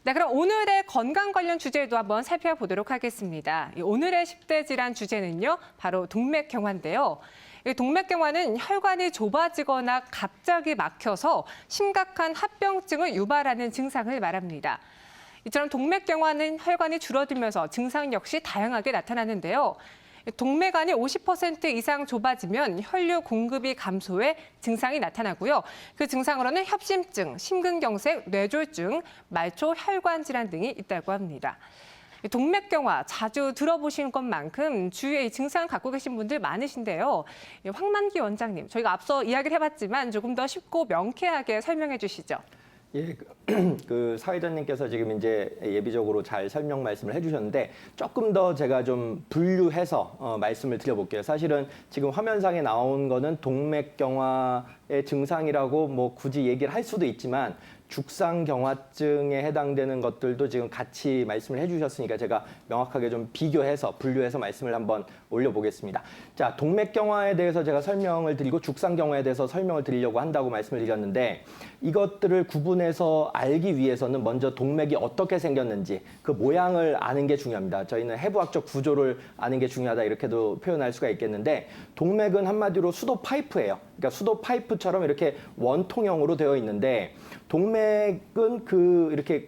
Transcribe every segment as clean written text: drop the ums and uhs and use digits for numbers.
네, 그럼 오늘의 건강 관련 주제도 한번 살펴보도록 하겠습니다. 오늘의 10대 질환 주제는요, 바로 동맥경화인데요. 이 동맥경화는 혈관이 좁아지거나 갑자기 막혀서 심각한 합병증을 유발하는 증상을 말합니다. 이처럼 동맥경화는 혈관이 줄어들면서 증상 역시 다양하게 나타나는데요. 동맥안이 50% 이상 좁아지면 혈류 공급이 감소해 증상이 나타나고요. 그 증상으로는 협심증, 심근경색, 뇌졸중, 말초 혈관 질환 등이 있다고 합니다. 동맥경화 자주 들어보신 것만큼 주위에 이 증상을 갖고 계신 분들 많으신데요. 황만기 원장님, 저희가 앞서 이야기를 해봤지만 조금 더 쉽고 명쾌하게 설명해 주시죠. 예, 그 사회자님께서 지금 이제 예비적으로 잘 설명 말씀을 해주셨는데 조금 더 제가 좀 분류해서 말씀을 드려볼게요. 사실은 지금 화면상에 나온 거는 동맥경화의 증상이라고 뭐 굳이 얘기를 할 수도 있지만 죽상경화증에 해당되는 것들도 지금 같이 말씀을 해주셨으니까 제가 명확하게 좀 비교해서 분류해서 말씀을 한번 올려보겠습니다. 자, 동맥경화에 대해서 제가 설명을 드리고 죽상경화에 대해서 설명을 드리려고 한다고 말씀을 드렸는데 이것들을 구분해서 알기 위해서는 먼저 동맥이 어떻게 생겼는지 그 모양을 아는 게 중요합니다. 저희는 해부학적 구조를 아는 게 중요하다 이렇게도 표현할 수가 있겠는데 동맥은 한마디로 수도 파이프예요. 그러니까 수도 파이프처럼 이렇게 원통형으로 되어 있는데 동맥은 이렇게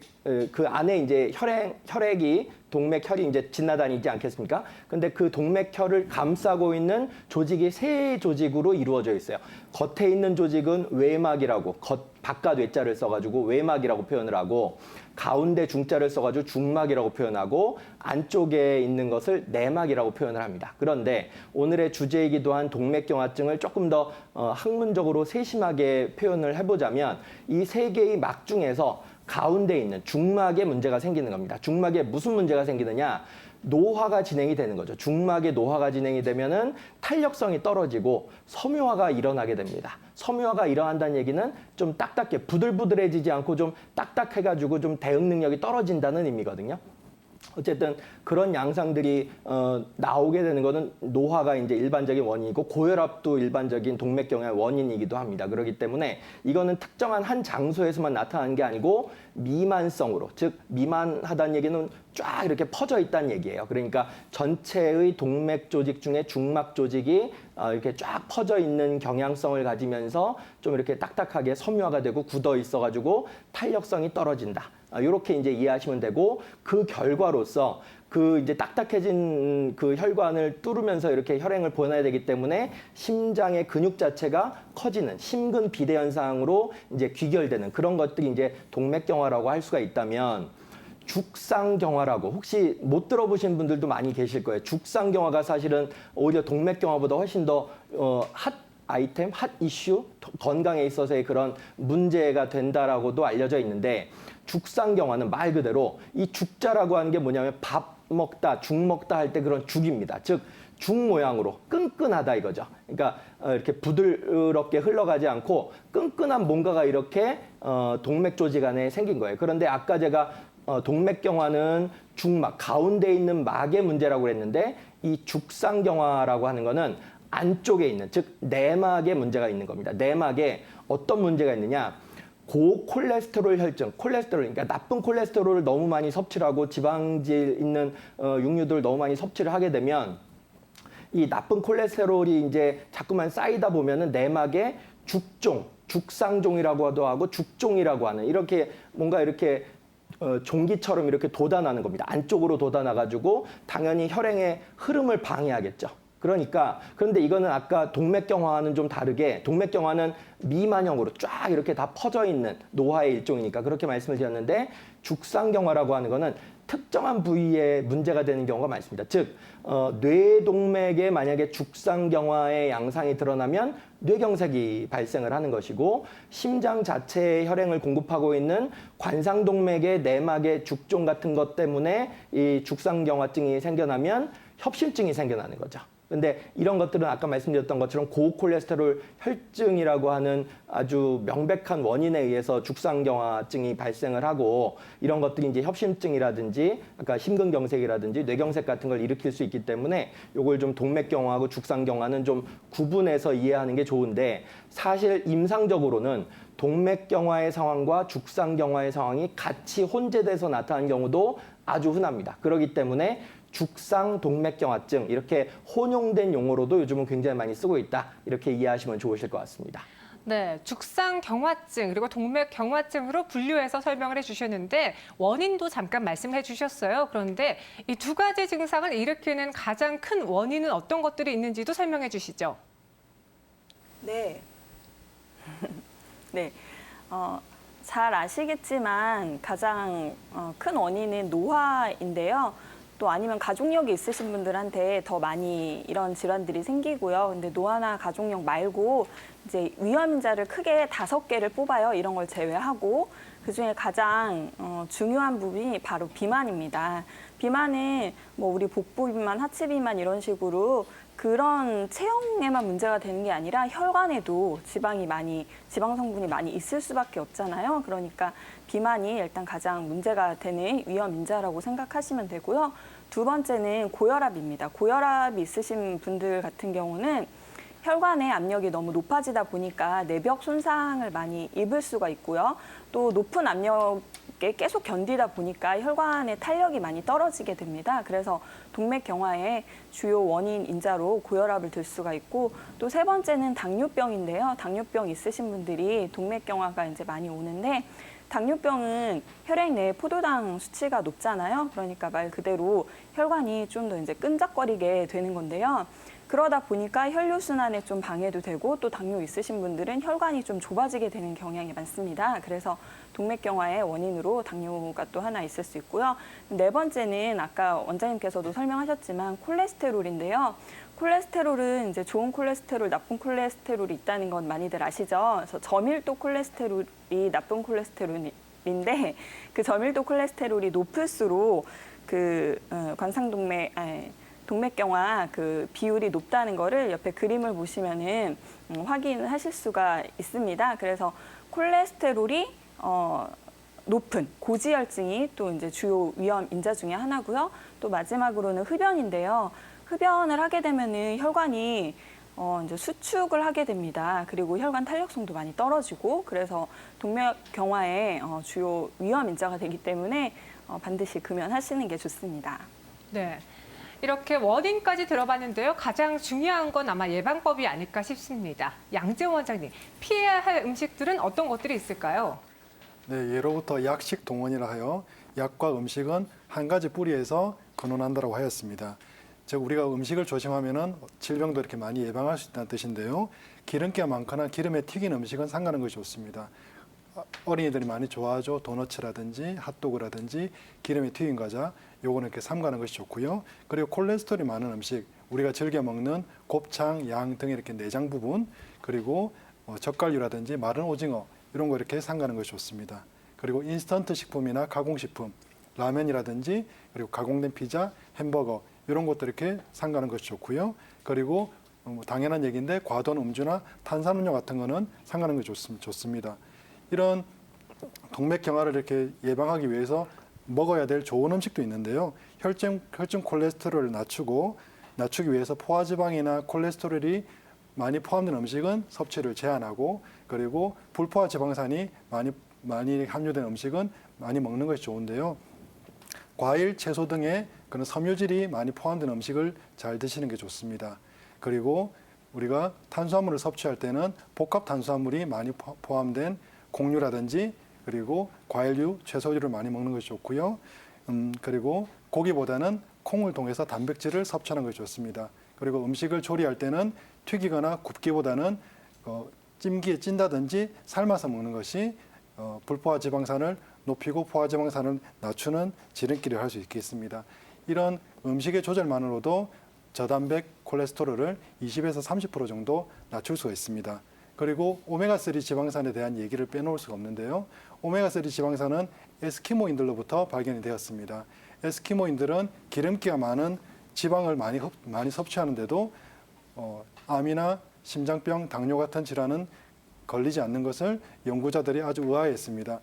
그 안에 이제 혈액이 동맥혈이 이제 지나다니지 않겠습니까? 근데 그 동맥혈을 감싸고 있는 조직이 세 조직으로 이루어져 있어요. 겉에 있는 조직은 외막이라고 바깥 외자를 써가지고 외막이라고 표현을 하고 가운데 중자를 써가지고 중막이라고 표현하고 안쪽에 있는 것을 내막이라고 표현을 합니다. 그런데 오늘의 주제이기도 한 동맥경화증을 조금 더 학문적으로 세심하게 표현을 해보자면 이 세 개의 막 중에서 가운데 있는 중막에 문제가 생기는 겁니다. 중막에 무슨 문제가 생기느냐? 노화가 진행이 되는 거죠. 중막에 노화가 진행이 되면은 탄력성이 떨어지고 섬유화가 일어나게 됩니다. 섬유화가 일어난다는 얘기는 좀 딱딱해, 부들부들해지지 않고 좀 딱딱해가지고 좀 대응 능력이 떨어진다는 의미거든요. 어쨌든 그런 양상들이 나오게 되는 것은 노화가 이제 일반적인 원인이고 고혈압도 일반적인 동맥경화의 원인이기도 합니다. 그렇기 때문에 이거는 특정한 한 장소에서만 나타나는 게 아니고 미만성으로, 즉 미만하다는 얘기는 쫙 이렇게 퍼져 있다는 얘기예요. 그러니까 전체의 동맥 조직 중에 중막 조직이 이렇게 쫙 퍼져 있는 경향성을 가지면서 좀 이렇게 딱딱하게 섬유화가 되고 굳어 있어가지고 탄력성이 떨어진다. 이렇게 이제 이해하시면 되고 그 결과로서 그 이제 딱딱해진 그 혈관을 뚫으면서 이렇게 혈행을 보내야 되기 때문에 심장의 근육 자체가 커지는 심근 비대 현상으로 이제 귀결되는 그런 것들이 이제 동맥경화라고 할 수가 있다면 죽상경화라고 혹시 못 들어보신 분들도 많이 계실 거예요. 죽상경화가 사실은 오히려 동맥경화보다 훨씬 더 핫 아이템, 핫 이슈, 건강에 있어서의 그런 문제가 된다라고도 알려져 있는데 죽상경화는 말 그대로 이 죽자라고 하는 게 뭐냐면 밥 먹다, 죽 먹다 할 때 그런 죽입니다. 즉, 죽 모양으로 끈끈하다 이거죠. 그러니까 이렇게 부드럽게 흘러가지 않고 끈끈한 뭔가가 이렇게 동맥 조직 안에 생긴 거예요. 그런데 아까 제가 동맥경화는 중막, 가운데 있는 막의 문제라고 그랬는데 이 죽상경화라고 하는 거는 안쪽에 있는, 즉 내막에 문제가 있는 겁니다. 내막에 어떤 문제가 있느냐? 고콜레스테롤 혈증, 콜레스테롤, 그러니까 나쁜 콜레스테롤을 너무 많이 섭취를 하고 지방질 있는 육류들을 너무 많이 섭취를 하게 되면 이 나쁜 콜레스테롤이 이제 자꾸만 쌓이다 보면은 내막에 죽종, 죽상종이라고도 하고 죽종이라고 하는 이렇게 뭔가 이렇게 종기처럼 이렇게 돋아나는 겁니다. 안쪽으로 돋아나가지고 당연히 혈행의 흐름을 방해하겠죠. 그런데 이거는 아까 동맥경화와는 좀 다르게 동맥경화는 미만형으로 쫙 이렇게 다 퍼져 있는 노화의 일종이니까 그렇게 말씀을 드렸는데 죽상경화라고 하는 거는 특정한 부위에 문제가 되는 경우가 많습니다. 즉, 뇌동맥에 만약에 죽상경화의 양상이 드러나면 뇌경색이 발생을 하는 것이고 심장 자체의 혈행을 공급하고 있는 관상동맥의 내막의 죽종 같은 것 때문에 이 죽상경화증이 생겨나면 협심증이 생겨나는 거죠. 근데 이런 것들은 아까 말씀드렸던 것처럼 고콜레스테롤 혈증이라고 하는 아주 명백한 원인에 의해서 죽상경화증이 발생을 하고 이런 것들이 이제 협심증이라든지 아까 심근경색이라든지 뇌경색 같은 걸 일으킬 수 있기 때문에 요걸 좀 동맥경화하고 죽상경화는 좀 구분해서 이해하는 게 좋은데 사실 임상적으로는 동맥경화의 상황과 죽상경화의 상황이 같이 혼재돼서 나타나는 경우도 아주 흔합니다. 그렇기 때문에 죽상 동맥경화증 이렇게 혼용된 용어로도 요즘은 굉장히 많이 쓰고 있다. 이렇게 이해하시면 좋으실 것 같습니다. 네, 죽상경화증 그리고 동맥경화증으로 분류해서 설명을 해주셨는데 원인도 잠깐 말씀해 주셨어요. 그런데 이 두 가지 증상을 일으키는 가장 큰 원인은 어떤 것들이 있는지도 설명해 주시죠. 네. 네. 잘 아시겠지만 가장 큰 원인은 노화인데요. 또 아니면 가족력이 있으신 분들한테 더 많이 이런 질환들이 생기고요. 근데 노화나 가족력 말고 이제 위험인자를 크게 5개를 뽑아요. 이런 걸 제외하고 그중에 가장 중요한 부분이 바로 비만입니다. 비만은 뭐 우리 복부 비만, 하체 비만 이런 식으로 그런 체형에만 문제가 되는 게 아니라 혈관에도 지방 성분이 많이 있을 수밖에 없잖아요. 그러니까 비만이 일단 가장 문제가 되는 위험 인자라고 생각하시면 되고요. 두 번째는 고혈압입니다. 고혈압이 있으신 분들 같은 경우는 혈관의 압력이 너무 높아지다 보니까 내벽 손상을 많이 입을 수가 있고요. 또 높은 압력에 계속 견디다 보니까 혈관의 탄력이 많이 떨어지게 됩니다. 그래서 동맥경화의 주요 원인 인자로 고혈압을 들 수가 있고 또 세 번째는 당뇨병인데요. 당뇨병 있으신 분들이 동맥경화가 이제 많이 오는데 당뇨병은 혈액 내에 포도당 수치가 높잖아요. 그러니까 말 그대로 혈관이 좀 더 이제 끈적거리게 되는 건데요. 그러다 보니까 혈류순환에 좀 방해도 되고 또 당뇨 있으신 분들은 혈관이 좀 좁아지게 되는 경향이 많습니다. 그래서 동맥경화의 원인으로 당뇨가 또 하나 있을 수 있고요. 네 번째는 아까 원장님께서도 설명하셨지만 콜레스테롤인데요. 콜레스테롤은 이제 좋은 콜레스테롤, 나쁜 콜레스테롤이 있다는 건 많이들 아시죠? 그래서 저밀도 콜레스테롤이 나쁜 콜레스테롤인데 그 저밀도 콜레스테롤이 높을수록 그 동맥경화 그 비율이 높다는 거를 옆에 그림을 보시면은 확인하실 수가 있습니다. 그래서 콜레스테롤이 높은 고지혈증이 또 이제 주요 위험 인자 중에 하나고요. 또 마지막으로는 흡연인데요. 흡연을 하게 되면은 혈관이 이제 수축을 하게 됩니다. 그리고 혈관 탄력성도 많이 떨어지고 그래서 동맥경화의 주요 위험 인자가 되기 때문에 반드시 금연하시는 게 좋습니다. 네. 이렇게 원인까지 들어봤는데요. 가장 중요한 건 아마 예방법이 아닐까 싶습니다. 양재원 원장님, 피해야 할 음식들은 어떤 것들이 있을까요? 네, 예로부터 약식 동원이라 하여 약과 음식은 한 가지 뿌리에서 근원한다고 하였습니다. 즉 우리가 음식을 조심하면은 질병도 이렇게 많이 예방할 수 있다는 뜻인데요. 기름기가 많거나 기름에 튀긴 음식은 삼가는 것이 좋습니다. 어린이들이 많이 좋아하죠. 도너츠라든지 핫도그라든지 기름에 튀긴 과자, 요거는 이렇게 삼가는 것이 좋고요. 그리고 콜레스테롤이 많은 음식, 우리가 즐겨 먹는 곱창, 양 등 이렇게 내장 부분, 그리고 젓갈류라든지 마른 오징어 이런 거 이렇게 삼가는 것이 좋습니다. 그리고 인스턴트 식품이나 가공식품, 라면이라든지 그리고 가공된 피자, 햄버거 이런 것들 이렇게 삼가는 것이 좋고요. 그리고 당연한 얘기인데 과도한 음주나 탄산음료 같은 거는 삼가는 것이 좋습니다. 이런 동맥경화를 이렇게 예방하기 위해서 먹어야 될 좋은 음식도 있는데요. 혈중 콜레스테롤을 낮추기 위해서 포화지방이나 콜레스테롤이 많이 포함된 음식은 섭취를 제한하고 그리고 불포화 지방산이 많이 함유된 음식은 많이 먹는 것이 좋은데요. 과일, 채소 등의 그런 섬유질이 많이 포함된 음식을 잘 드시는 게 좋습니다. 그리고 우리가 탄수화물을 섭취할 때는 복합 탄수화물이 많이 포함된 곡류라든지 그리고 과일류, 채소류를 많이 먹는 것이 좋고요. 그리고 고기보다는 콩을 통해서 단백질을 섭취하는 것이 좋습니다. 그리고 음식을 조리할 때는 튀기거나 굽기보다는 찜기에 찐다든지 삶아서 먹는 것이 불포화 지방산을 높이고 포화 지방산을 낮추는 지름길을 할 수 있겠습니다. 이런 음식의 조절만으로도 저단백 콜레스테롤을 20에서 30% 정도 낮출 수가 있습니다. 그리고 오메가3 지방산에 대한 얘기를 빼놓을 수가 없는데요. 오메가3 지방산은 에스키모인들로부터 발견이 되었습니다. 에스키모인들은 기름기가 많은 지방을 많이 섭취하는데도 암이나 심장병, 당뇨 같은 질환은 걸리지 않는 것을 연구자들이 아주 의아해했습니다.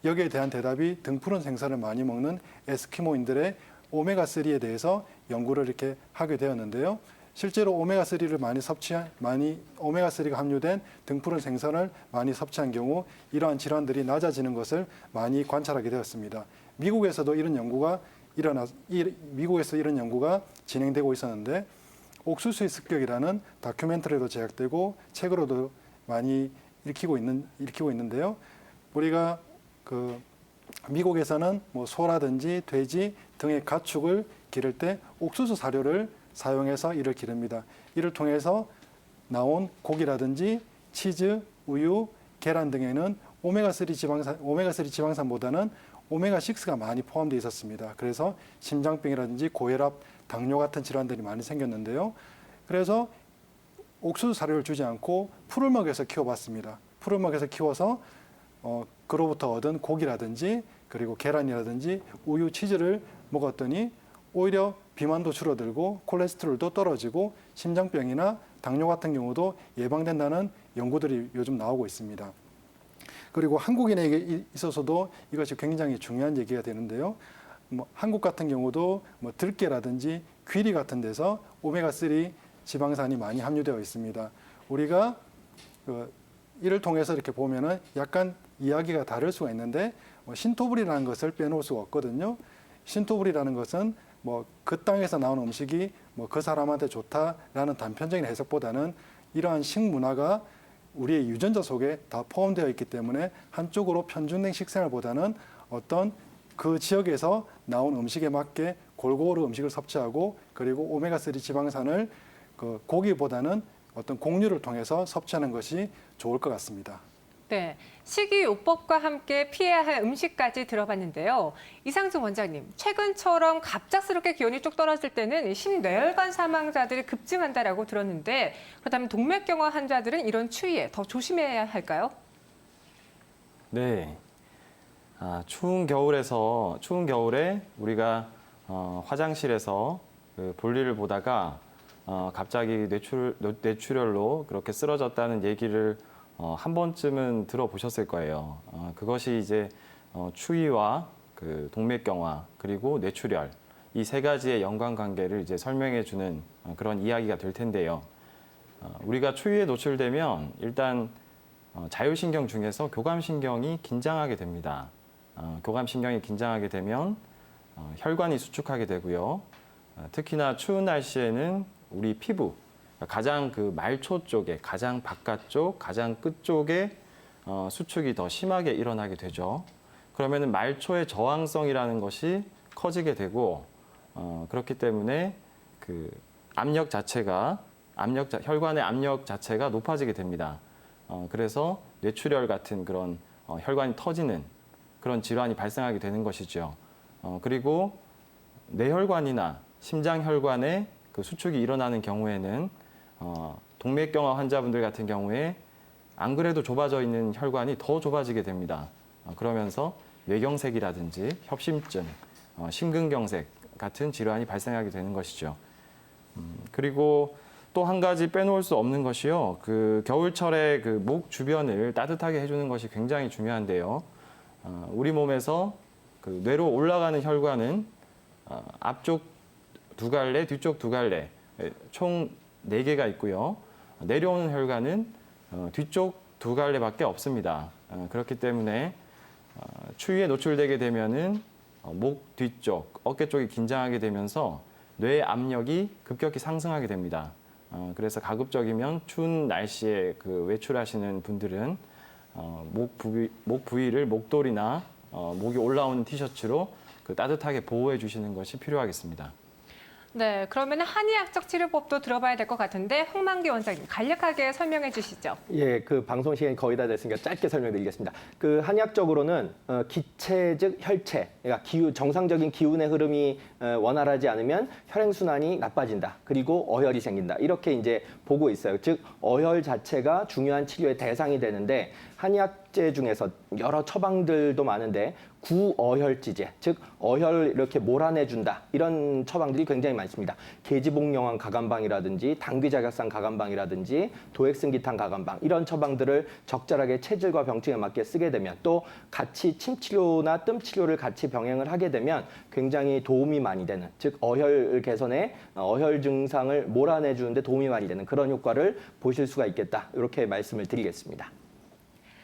여기에 대한 대답이 등푸른 생선을 많이 먹는 에스키모인들의 오메가3에 대해서 연구를 이렇게 하게 되었는데요. 실제로 오메가3를 오메가3가 함유된 등푸른 생선을 많이 섭취한 경우 이러한 질환들이 낮아지는 것을 많이 관찰하게 되었습니다. 미국에서 이런 연구가 진행되고 있었는데 옥수수의 습격이라는 다큐멘터리도 제작되고 책으로도 많이 읽히고 있는데요. 우리가 미국에서는 뭐 소라든지 돼지 등의 가축을 기를 때 옥수수 사료를 사용해서 이를 기릅니다. 이를 통해서 나온 고기라든지 치즈, 우유, 계란 등에는 오메가3 지방산보다는 오메가6가 많이 포함되어 있었습니다. 그래서 심장병이라든지 고혈압, 당뇨 같은 질환들이 많이 생겼는데요. 그래서 옥수수 사료를 주지 않고 풀을 먹여서 키워봤습니다. 풀을 먹여서 키워서 그로부터 얻은 고기라든지 그리고 계란이라든지 우유, 치즈를 먹었더니 오히려 비만도 줄어들고 콜레스테롤도 떨어지고 심장병이나 당뇨 같은 경우도 예방된다는 연구들이 요즘 나오고 있습니다. 그리고 한국인에게 있어서도 이것이 굉장히 중요한 얘기가 되는데요. 한국 같은 경우도 들깨라든지 귀리 같은 데서 오메가3 지방산이 많이 함유되어 있습니다. 우리가 이를 통해서 이렇게 보면은 약간 이야기가 다를 수가 있는데 신토불이라는 것을 빼놓을 수가 없거든요. 신토불이라는 것은 그 땅에서 나온 음식이 그 사람한테 좋다라는 단편적인 해석보다는 이러한 식문화가 우리의 유전자 속에 다 포함되어 있기 때문에 한쪽으로 편중된 식생활보다는 어떤 그 지역에서 나온 음식에 맞게 골고루 음식을 섭취하고 그리고 오메가3 지방산을 고기보다는 어떤 곡류를 통해서 섭취하는 것이 좋을 것 같습니다. 네, 식이요법과 함께 피해야 할 음식까지 들어봤는데요. 이상승 원장님, 최근처럼 갑작스럽게 기온이 쭉 떨어질 때는 심뇌혈관 사망자들이 급증한다라고 들었는데 그렇다면 동맥경화 환자들은 이런 추위에 더 조심해야 할까요? 네, 추운 겨울에 우리가 화장실에서 볼일을 보다가 갑자기 뇌출혈로 그렇게 쓰러졌다는 얘기를 한 번쯤은 들어보셨을 거예요. 그것이 이제 추위와 동맥경화 그리고 뇌출혈 이 세 가지의 연관관계를 이제 설명해주는 그런 이야기가 될 텐데요. 우리가 추위에 노출되면 일단 자율신경 중에서 교감신경이 긴장하게 됩니다. 교감신경이 긴장하게 되면 혈관이 수축하게 되고요. 특히나 추운 날씨에는 우리 피부 가장 말초 쪽에 가장 바깥쪽, 가장 끝쪽에 수축이 더 심하게 일어나게 되죠. 그러면은 말초의 저항성이라는 것이 커지게 되고 그렇기 때문에 혈관의 압력 자체가 높아지게 됩니다. 그래서 뇌출혈 같은 그런 혈관이 터지는 그런 질환이 발생하게 되는 것이죠. 그리고 뇌혈관이나 심장혈관에 수축이 일어나는 경우에는 동맥경화 환자분들 같은 경우에 안 그래도 좁아져 있는 혈관이 더 좁아지게 됩니다. 그러면서 뇌경색이라든지 협심증, 심근경색 같은 질환이 발생하게 되는 것이죠. 그리고 또 한 가지 빼놓을 수 없는 것이요. 겨울철에 목 주변을 따뜻하게 해주는 것이 굉장히 중요한데요. 우리 몸에서 뇌로 올라가는 혈관은 앞쪽 2갈래, 뒤쪽 2갈래, 총 4개가 있고요. 내려오는 혈관은 뒤쪽 2갈래밖에 없습니다. 그렇기 때문에 추위에 노출되게 되면은 목 뒤쪽, 어깨 쪽이 긴장하게 되면서 뇌 압력이 급격히 상승하게 됩니다. 그래서 가급적이면 추운 날씨에 외출하시는 분들은 목 부위를 목도리나 목이 올라오는 티셔츠로 따뜻하게 보호해 주시는 것이 필요하겠습니다. 네, 그러면 한의학적 치료법도 들어봐야 될 것 같은데 홍만기 원장님 간략하게 설명해 주시죠. 예, 방송 시간이 거의 다 됐으니까 짧게 설명드리겠습니다. 한의학적으로는 기체 즉 혈체, 그러니까 정상적인 기운의 흐름이 원활하지 않으면 혈행순환이 나빠진다. 그리고 어혈이 생긴다. 이렇게 이제 보고 있어요. 즉 어혈 자체가 중요한 치료의 대상이 되는데 한의학 약제 중에서 여러 처방들도 많은데 구어혈지제, 즉 어혈 이렇게 몰아내준다 이런 처방들이 굉장히 많습니다. 계지복용한 가감방이라든지 당귀자격산 가감방이라든지 도액승기탄 가감방 이런 처방들을 적절하게 체질과 병증에 맞게 쓰게 되면 또 같이 침 치료나 뜸 치료를 같이 병행을 하게 되면 굉장히 도움이 많이 되는, 즉 어혈 개선에 어혈 증상을 몰아내주는데 도움이 많이 되는 그런 효과를 보실 수가 있겠다 이렇게 말씀을 드리겠습니다.